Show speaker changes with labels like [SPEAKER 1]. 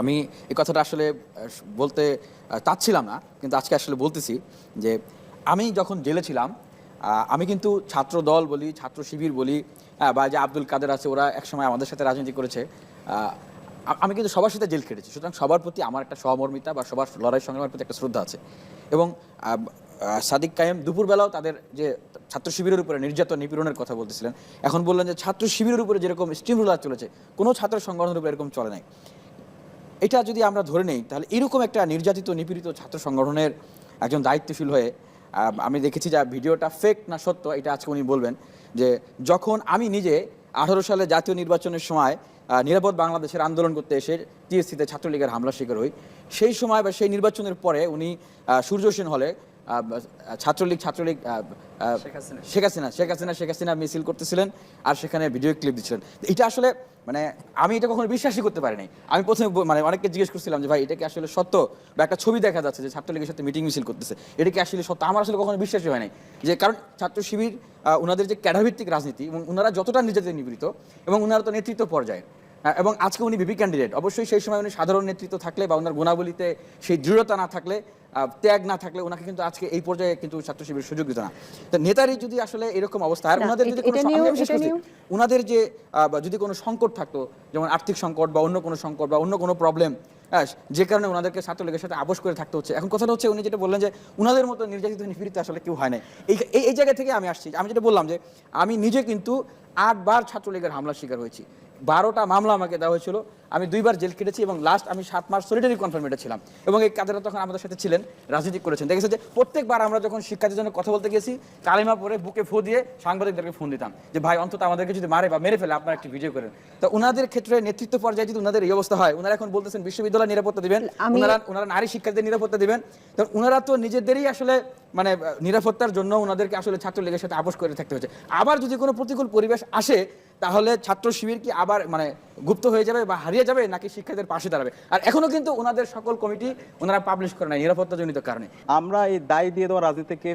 [SPEAKER 1] আমি এই কথাটা আসলে বলতে চাচ্ছিলাম না, কিন্তু আজকে আসলে বলতেছি যে আমি যখন জেলে ছিলাম আমি কিন্তু ছাত্র দল বলি, ছাত্র শিবির বলি, বা যে আব্দুল কাদের আছে ওরা একসময় আমাদের সাথে রাজনীতি করেছে। আমি কিন্তু সবার সাথে জেল খেটেছি, সুতরাং সবার প্রতি আমার একটা সহমর্মিতা বা সবার লড়াই সংগ্রামের প্রতি একটা শ্রদ্ধা আছে। এবং সাদিক কায়েম দুপুরবেলাও তাদের যে ছাত্র শিবিরের উপরে নির্যাতন নিপীড়নের কথা বলতেছিলেন, এখন বললেন যে ছাত্র শিবিরের উপরে যেরকম স্টিম রুলার চলেছে কোনো ছাত্র সংগঠনের উপরে এরকম চলে নাই। এটা যদি আমরা ধরে নেই তাহলে এরকম একটা নির্যাতিত নিপীড়িত ছাত্র সংগঠনের একজন দায়িত্বশীল হয়ে আমি দেখেছি যে ভিডিওটা ফেক না সত্য এটা আজকে উনি বলবেন। যে যখন আমি নিজে 18 সালে জাতীয় নির্বাচনের সময় নিরাপদ বাংলাদেশের আন্দোলন করতে এসে টিএসসিতে ছাত্রলীগের হামলার শিকার হই, সেই সময় বা সেই নির্বাচনের পরে উনি সূর্য সেন হলে ছাত্রলীগ শেখ হাসিনা মিছিল করতেছিলেন আর সেখানে ভিডিও ক্লিপ দিচ্ছিলেন। এটা আসলে মানে আমি এটা কখনো বিশ্বাসই করতে পারিনি। আমি প্রথমে মানে অনেককে জিজ্ঞেস করছিলাম যে ভাই এটা কি আসলে সত্য, বা একটা ছবি দেখা যাচ্ছে যে ছাত্রলীগের সাথে মিটিং মিছিল করতেছে, এটা কি আসলে সত্য? আমার আসলে কখনো বিশ্বাসই হয় নাই। যে কারণ ছাত্র শিবির ওনাদের যে ক্যাডারভিত্তিক রাজনীতি এবং ওনারা যতটা নির্যাতিত নিপীড়িত এবং ওনারা তো নেতৃত্ব পর্যায়ে, এবং আজকে উনি বিপি ক্যান্ডিডেট, অবশ্যই সেই সময় উনি সাধারণ নেতৃত্ব থাকলে বা ওনার গুণাবলীতে সেই দৃঢ়তা না থাকলে, ত্যাগ না থাকলে ওনাকে কিন্তু আজকে এই পর্যায়ে কিন্তু ছাত্র শিবির সুযোগ দিত না। তো নেতারই যদি আসলে এরকম অবস্থা, আর ওনাদের যদি কোনো ওনাদের যে যদি কোনো সংকট থাকতো, যেমন আর্থিক সংকট বা অন্য কোনো সংকট বা অন্য কোনো প্রবলেম, যে কারণে ওনাদেরকে ছাত্রলীগের সাথে আপোষ করে থাকতে হচ্ছে, এখন কথাটা হচ্ছে উনি যেটা বললেন যে ওনাদের মতো নির্যাতিত নিপীড়িত আসলে কেউ হয় নাই। এই জায়গা থেকে আমি আসছি। আমি যেটা বললাম যে আমি নিজে কিন্তু 8 বার ছাত্রলীগের হামলার শিকার হয়েছি, 12টা মামলা আমাকে দেওয়া হয়েছিল, আমি 2 বার জেল কেটেছি এবং লাস্ট আমি 7 মাস সলিটারি কনফার্মেটে ছিলাম। এবং এই কাদেরা তখন আমাদের সাথে ছিলেন, রাজনীতি করেছেন। দেখেছে যে প্রত্যেকবার আমরা যখন শিক্ষার্থীর জন্য কথা বলতে গেছি কালিমা পরে বুকে ফু দিয়ে সাংবাদিকদেরকে ফোন দিতাম যে ভাই অন্তত আমাদেরকে যদি মারে বা মেরে ফেলে আপনারা একটি ভিডিও করেন। তো ওনাদের ক্ষেত্রে নেতৃত্ব পর্যায়ে যদি ওনাদের এই অবস্থা হয়, ওনারা এখন বলতেছেন বিশ্ববিদ্যালয় নিরাপত্তা দিবেন, ওনারা নারী শিক্ষার্থীদের নিরাপত্তা দিবেন, তো ওনারা তো নিজেদেরই আসলে মানে নিরাপত্তার জন্য ওনাদেরকে আসলে ছাত্রলীগের সাথে আপোষ করে থাকতে হচ্ছে। আবার যদি কোনো প্রতিকূল পরিবেশ আসে তাহলে ছাত্র শিবির কি আবার মানে গুপ্ত হয়ে যাবে বা হারিয়ে যাবে, নাকি শিক্ষার্থীদের পাশে দাঁড়াবে? আর এখনো কিন্তু ওনাদের সকল কমিটি ওনারা পাবলিশ করে না নিরাপত্তাজনিত কারণে।
[SPEAKER 2] আমরা এই দায় দিয়ে দেওয়া রাজনীতিকে